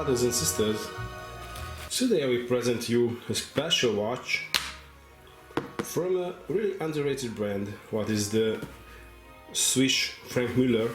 brothers and sisters, today I will present you a special watch from a really underrated brand, what is the Swiss Franck Muller.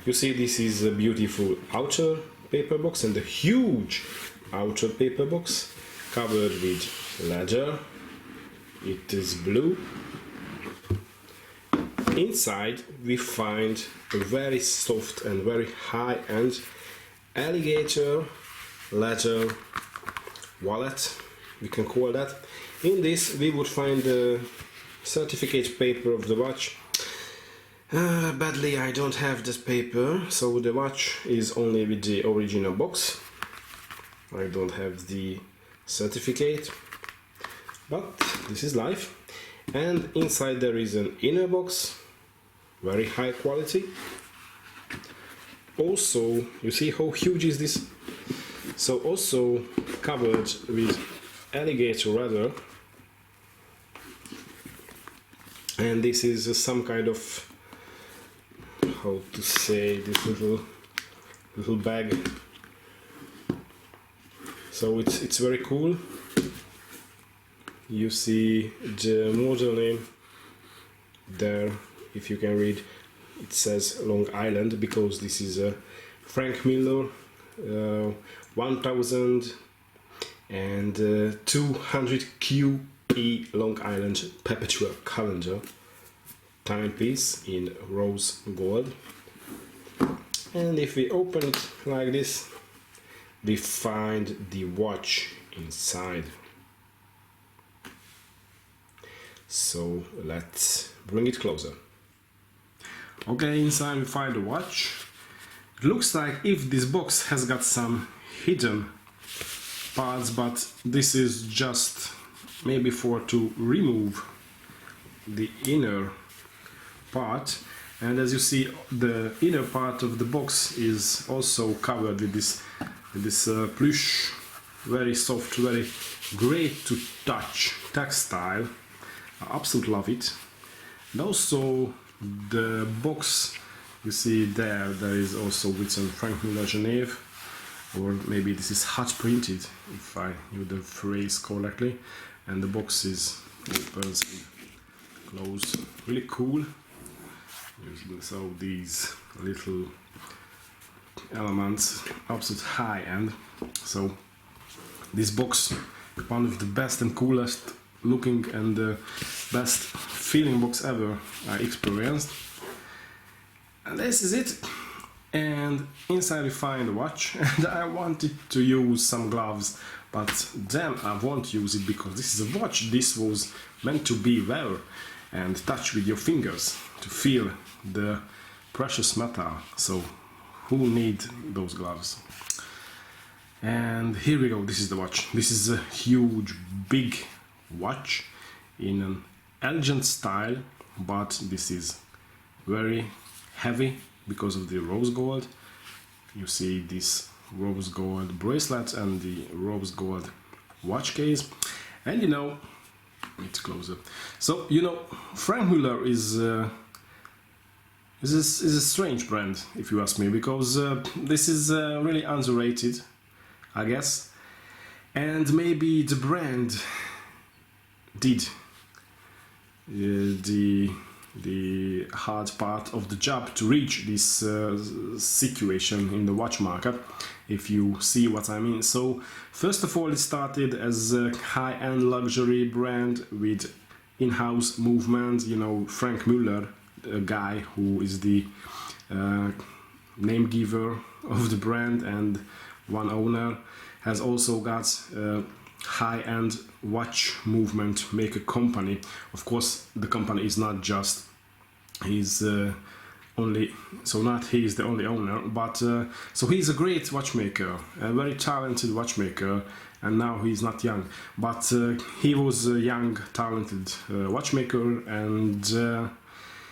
You see, this is a beautiful outer paper box and a huge outer paper box covered with leather. It is blue. Inside we find a very soft and very high-end alligator leather wallet, we can call that. In this we would find the certificate paper of the watch. Badly I don't have this paper, so the watch is only with the original box. I don't have the certificate, but this is life. And inside there is an inner box, very high quality. Also, you see how huge is this? So also covered with alligator leather, and this is some kind of, how to say, this little bag. So it's very cool. You see the model name there, if you can read. It says Long Island because this is a Franck Muller 1200 QE Long Island Perpetual Calendar timepiece in rose gold. And if we open it like this, we find the watch inside. So let's bring it closer. Okay, inside we find the watch. It looks like if this box has got some hidden parts, but this is just maybe to remove the inner part. And as you see, the inner part of the box is also covered with this plush, very soft, very great to touch textile. I absolutely love it. And also the box, you see there is also written Franck Muller Genève, or maybe this is hot printed if I knew the phrase correctly. And the box is opens and closed, really cool. So these little elements, absolute high end. So this box, one of the best and coolest looking and the best feeling box ever I experienced. And this is it. And inside we find a watch, and I wanted to use some gloves, but then I won't use it because this is a watch. This was meant to be wear and touch with your fingers to feel the precious metal. So who need those gloves? And here we go. This is the watch. This is a huge, big watch in an elegant style, but this is very heavy because of the rose gold. You see this rose gold bracelet and the rose gold watch case. And you know, it's closer. So you know, Franck Muller is a strange brand, if you ask me, because this is really underrated, I guess. And maybe the brand did the hard part of the job to reach this situation in the watch market, if you see what I mean. So first of all, it started as a high-end luxury brand with in-house movement. You know, Franck Muller, a guy who is the name giver of the brand and one owner, has also got high-end watch movement maker company. Of course, the company is not just his only, so not he is the only owner, but so he's a great watchmaker, a very talented watchmaker, and now he's not young, but he was a young talented watchmaker, and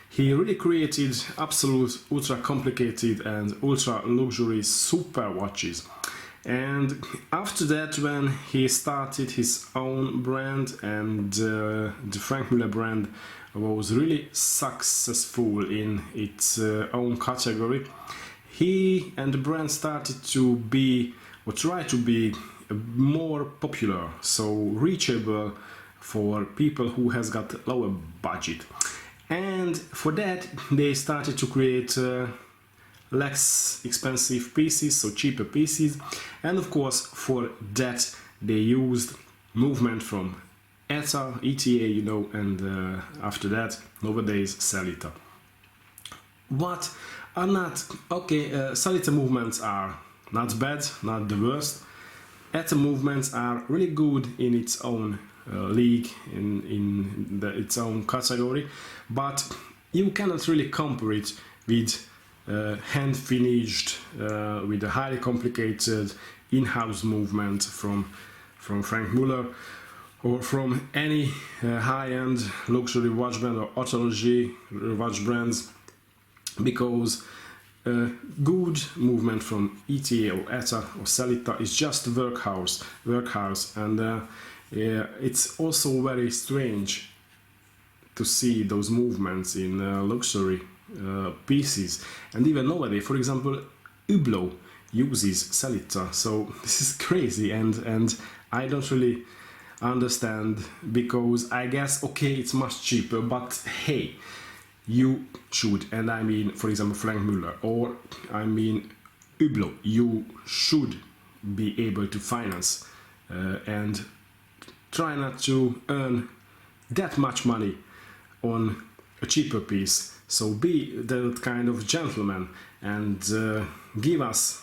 he really created absolute ultra complicated and ultra luxury super watches. And after that, when he started his own brand, and the Franck Muller brand was really successful in its own category, he and the brand started to be, or try to be, more popular, so reachable for people who has got lower budget. And for that they started to create less expensive pieces, so cheaper pieces. And of course for that they used movement from ETA, you know, and after that nowadays Salita. What are not okay, Salita movements are not bad, not the worst. ETA movements are really good in its own league, in its own category, but you cannot really compare it with hand finished, with a highly complicated in-house movement from Franck Muller, or from any high-end luxury watch brand or autology watch brands, because good movement from ETA or ETA or Salita is just workhorse, and it's also very strange to see those movements in luxury pieces. And even nowadays, for example, Hublot uses Salita, so this is crazy, and I don't really understand, because I guess okay, it's much cheaper, but hey, you should, and I mean, for example, Franck Muller, or I mean Hublot, you should be able to finance and try not to earn that much money on a cheaper piece. So be that kind of gentleman and give us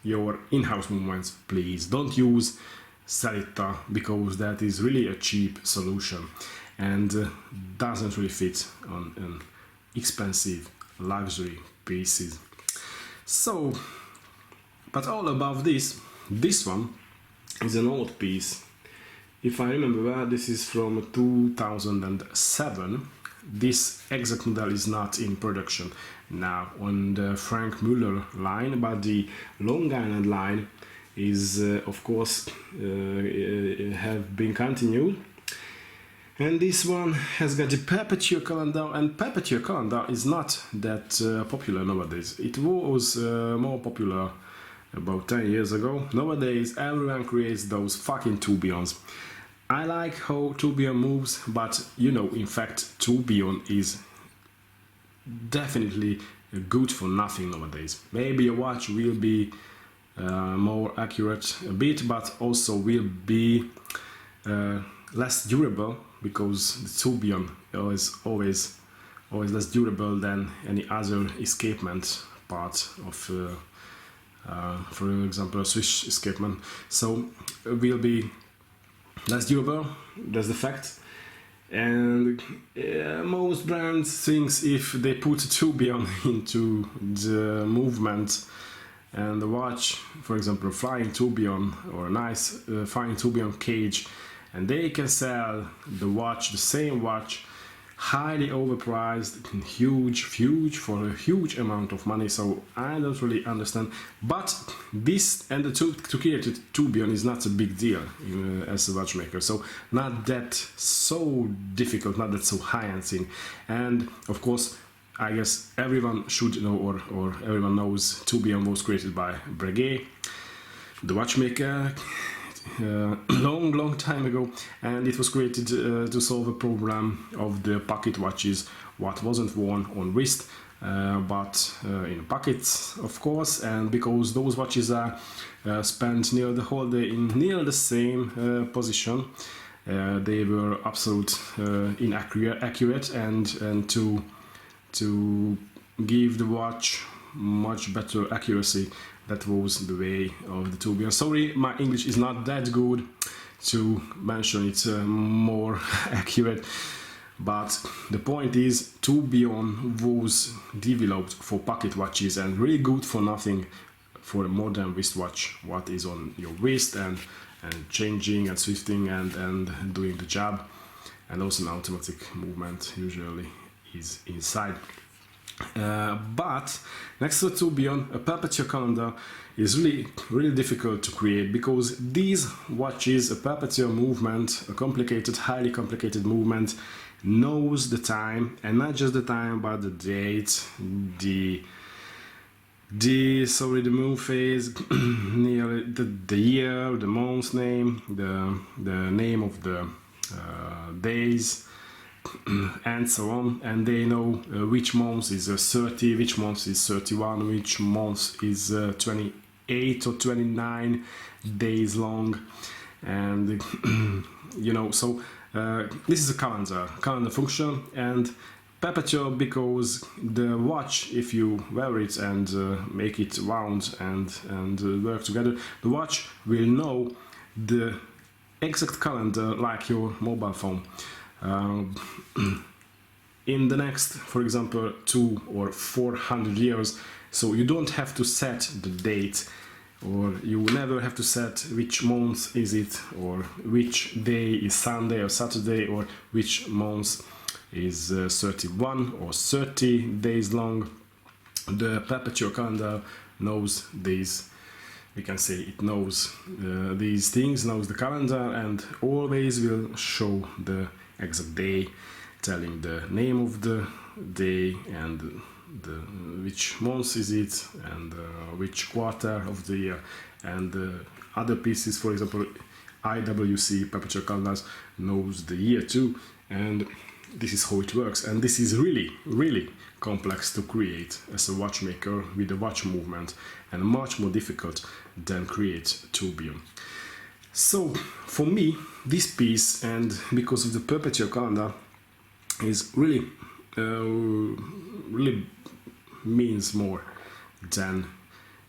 your in-house movements, please. Don't use Salita, because that is really a cheap solution and doesn't really fit on expensive luxury pieces. So, but all above this one is an old piece. If I remember well, this is from 2007. This exact model is not in production now on the Franck Muller line, but the Long Island line is of course have been continued. And this one has got the Perpetual Calendar, and Perpetual Calendar is not that popular nowadays. It was more popular about 10 years ago. Nowadays everyone creates those fucking tourbillons. I like how tourbillon moves, but you know, in fact, tourbillon is definitely good for nothing nowadays. Maybe a watch will be more accurate a bit, but also will be less durable, because the tourbillon is always less durable than any other escapement part of, for example, a Swiss escapement. So will be less durable, that's the fact. And most brands thinks if they put a tourbillon into the movement and the watch, for example, a flying tourbillon or a nice flying tourbillon cage, and they can sell the watch, the same watch, highly overpriced and huge for a huge amount of money. So I don't really understand. But this, and to create a tourbillon is not a big deal as a watchmaker. So not that so difficult, not that so high-end thing. And of course, I guess everyone should know, or everyone knows, tourbillon was created by Breguet, the watchmaker, long time ago, and it was created to solve a problem of the pocket watches, what wasn't worn on wrist but in pockets, of course. And because those watches are spent near the whole day in near the same position, they were absolutely inaccurate, and to give the watch much better accuracy, that was the way of the tourbillon. Sorry, my English is not that good to mention it more accurate, but the point is, tourbillon was developed for pocket watches and really good for nothing for a modern wristwatch, what is on your wrist and changing and swifting and doing the job, and also an automatic movement usually is inside. But next to tourbillon, a perpetual calendar is really difficult to create, because these watches, a perpetual movement, a complicated, highly complicated movement, knows the time, and not just the time, but the date, the the moon phase, near the year, the month's name, the name of the days, and so on. And they know which month is 30, which month is 31, which month is 28 or 29 days long, and you know. So this is a calendar function, and perpetual because the watch, if you wear it and make it round and work together, the watch will know the exact calendar like your mobile phone. In the next, for example, 200 or 400 years, so you don't have to set the date, or you will never have to set which month is it, or which day is Sunday or Saturday, or which month is 31 or 30 days long. The perpetual calendar knows these, we can say it knows these things, knows the calendar, and always will show the exact day, telling the name of the day and which month is it, and which quarter of the year. And other pieces, for example, IWC perpetual calendars knows the year too, and this is how it works. And this is really complex to create as a watchmaker with a watch movement, and much more difficult than create tourbillon. So for me, this piece, and because of the perpetual calendar, is really means more than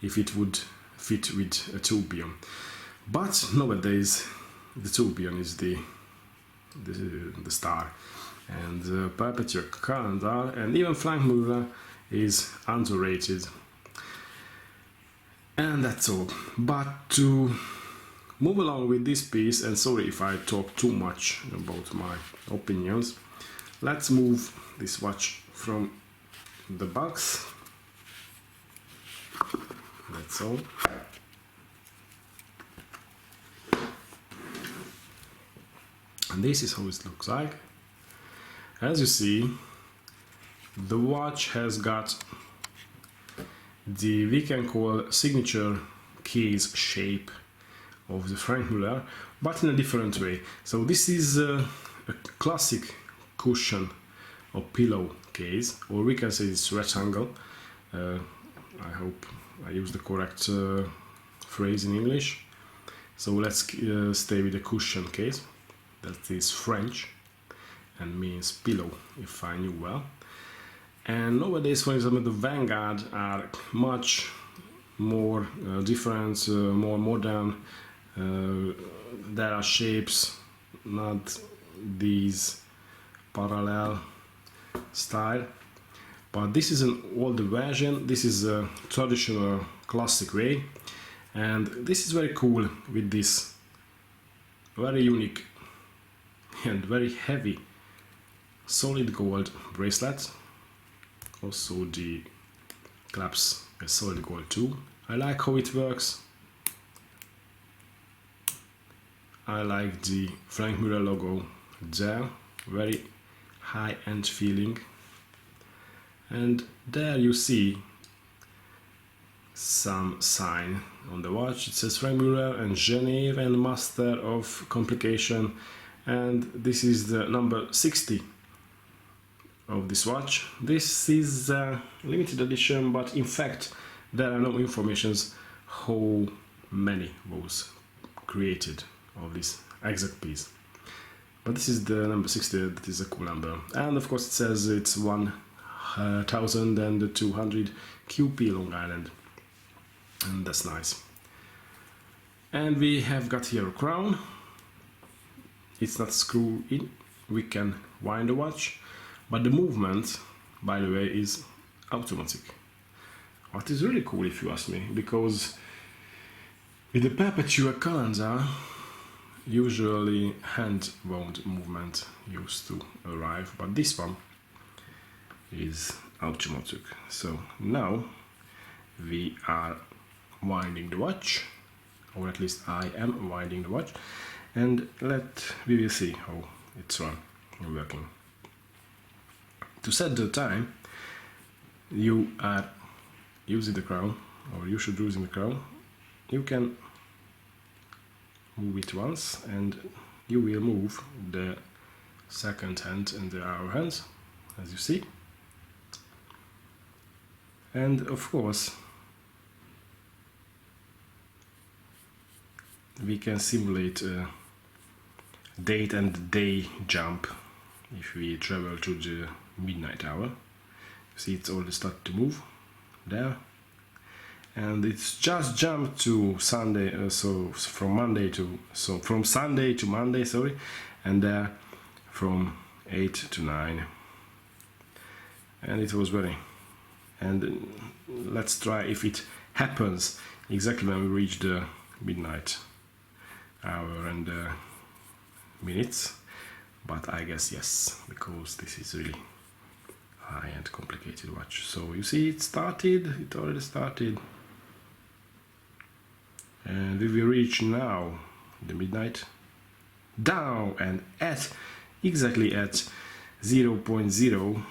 if it would fit with a tourbillon. But nowadays the tourbillon is the star, and the perpetual calendar and even Franck Muller is underrated. And that's all. But to move along with this piece, and sorry if I talk too much about my opinions, let's move this watch from the box. That's all. And this is how it looks like. As you see, the watch has got the, we can call, signature case shape of the Franck Muller, but in a different way. So this is a classic cushion or pillow case, or we can say it's rectangle. I hope I use the correct phrase in English. So let's stay with the cushion case. That is French and means pillow, if I knew well. And nowadays, for example, the Vanguard are much more different, more modern. There are shapes, not these parallel style, but this is an older version. This is a traditional classic way, and this is very cool with this very unique and very heavy solid gold bracelet. Also the clasp is solid gold too. I like how it works. I like the Franck Muller logo there, very high-end feeling. And there you see some sign on the watch. It says Franck Muller and Genève and Master of Complication, and this is the number 60 of this watch. This is a limited edition, but in fact there are no informations how many was created of this exact piece. But this is the number 60, that is a cool number. And of course it says it's 1200 QP Long Island, and that's nice. And we have got here a crown. It's not screwed in, we can wind the watch, but the movement, by the way, is automatic. What is really cool, if you ask me, because with the perpetual calendar, usually hand-wound movement used to arrive, but this one is automatic. So now we are winding the watch, or at least I am winding the watch, and we will see how it's working. To set the time, you are using the crown, or you should using the crown, you can move it once and you will move the second hand and the hour hands, as you see. And of course we can simulate a date and day jump if we travel to the midnight hour. You see, it's already started to move there, and it's just jumped to Sunday, so from Sunday to Monday, sorry, and there from 8 to 9, and it was very. And let's try if it happens exactly when we reach the midnight hour and minutes, but I guess yes, because this is really high and complicated watch. So you see, it already started, and we will reach now the midnight down, and at exactly at 0.0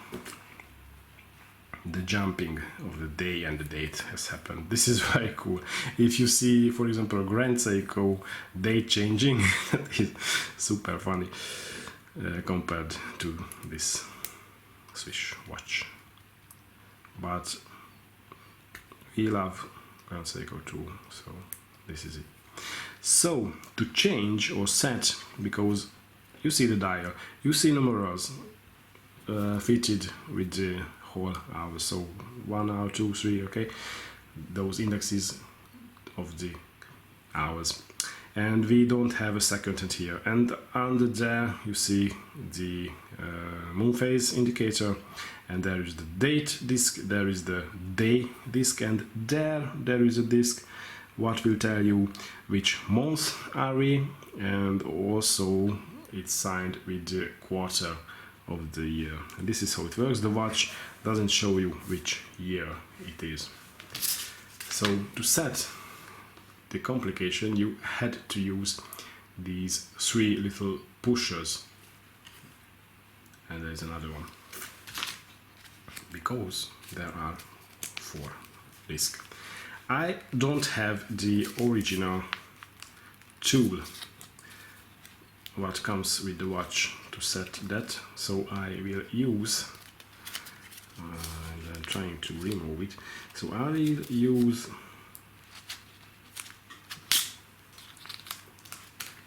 the jumping of the day and the date has happened. This is very cool. If you see, for example, a Grand Seiko date changing, it's super funny compared to this Swiss watch. But we love Grand Seiko too, so this is it. So to change or set, because you see the dial, you see numerals fitted with the whole hour, so 1 hour, 2, 3, okay, those indexes of the hours, and we don't have a second hand here, and under there you see the moon phase indicator, and there is the date disc, there is the day disc, and there is a disc what will tell you which month are we, and also it's signed with the quarter of the year. And this is how it works. The watch doesn't show you which year it is. So to set the complication, you had to use these 3 little pushers, and there's another one, because there are 4 discs. I don't have the original tool what comes with the watch to set that, so I will use, and I'm trying to remove it, so I will use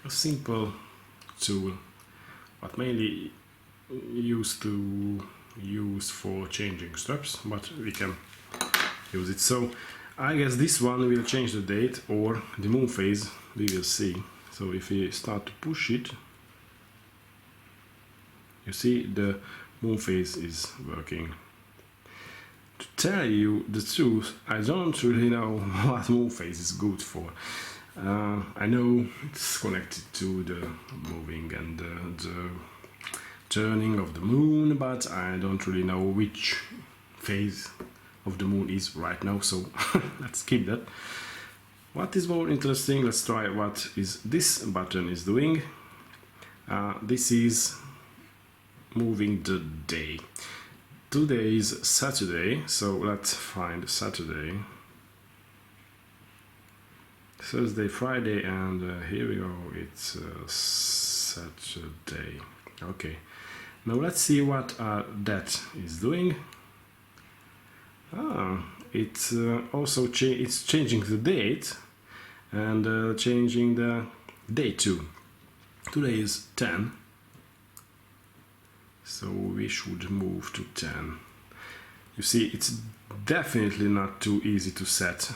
a simple tool but mainly used to use for changing straps, but we can use it. So I guess this one will change the date or the moon phase, we will see. So if we start to push it, you see the moon phase is working. To tell you the truth, I don't really know what moon phase is good for. I know it's connected to the moving and the turning of the moon, but I don't really know which phase of the moon is right now, so let's keep that. What is more interesting, let's try what is this button is doing. This is moving the day. Today is Saturday, so let's find Saturday, Thursday, Friday, and here we go, it's Saturday. Okay, now let's see what that is doing. It's also it's changing the date and changing the day too. Today is 10, so we should move to 10. You see, it's definitely not too easy to set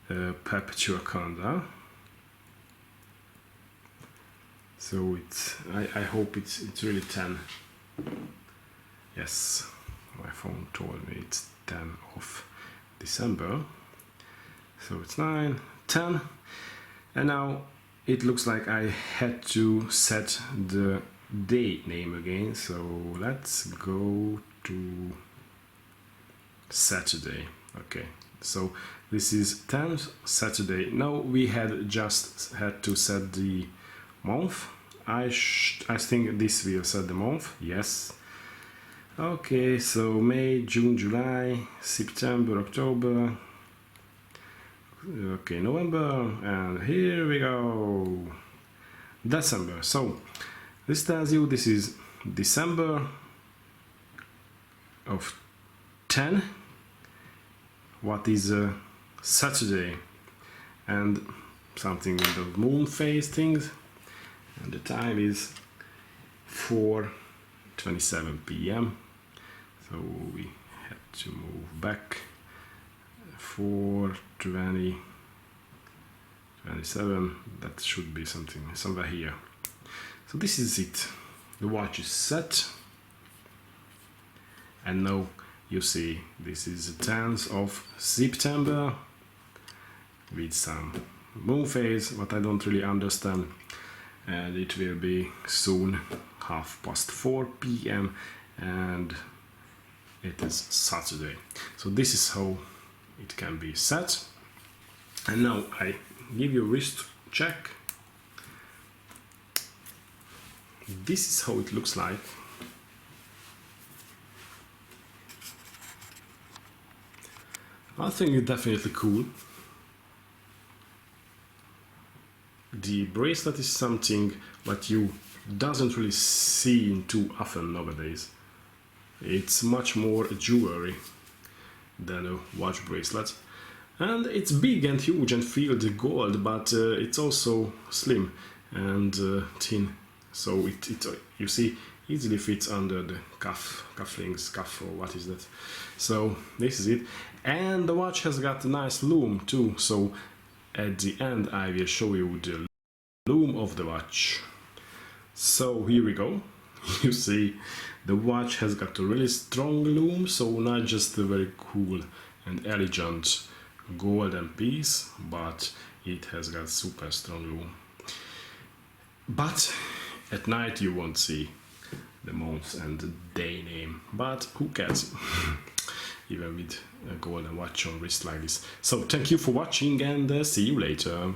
perpetual calendar. So it's I hope it's really 10. Yes, my phone told me it's 10 of December. So it's 9, 10, and now it looks like I had to set the day name again. So let's go to Saturday. Okay, so this is 10th Saturday. Now we had just had to set the month. I think this will set the month. Yes. Okay, so May, June, July, September, October, okay, November, and here we go, December. So this tells you this is December of 10, what is a Saturday, and something in the moon phase things, and the time is 4:27 p.m. So we had to move back 4:20, 27. That should be something somewhere here. So this is it. The watch is set, and now you see this is the 10th of September with some moon phase, what I don't really understand, and it will be soon 4:30 p.m. and it is Saturday. So this is how it can be set. And now I give you a wrist check. This is how it looks like. I think it's definitely cool. The bracelet is something that you doesn't really see too often nowadays. It's much more jewelry than a watch bracelet, and it's big and huge and filled gold, but it's also slim and thin, so it you see easily fits under the cufflinks, or what is that. So this is it, and the watch has got a nice lume too, so at the end I will show you the lume of the watch. So here we go. You see the watch has got a really strong lume, so not just a very cool and elegant golden piece, but it has got super strong lume. But at night you won't see the month and the day name, but who cares? Even with a golden watch on wrist like this. So thank you for watching, and see you later.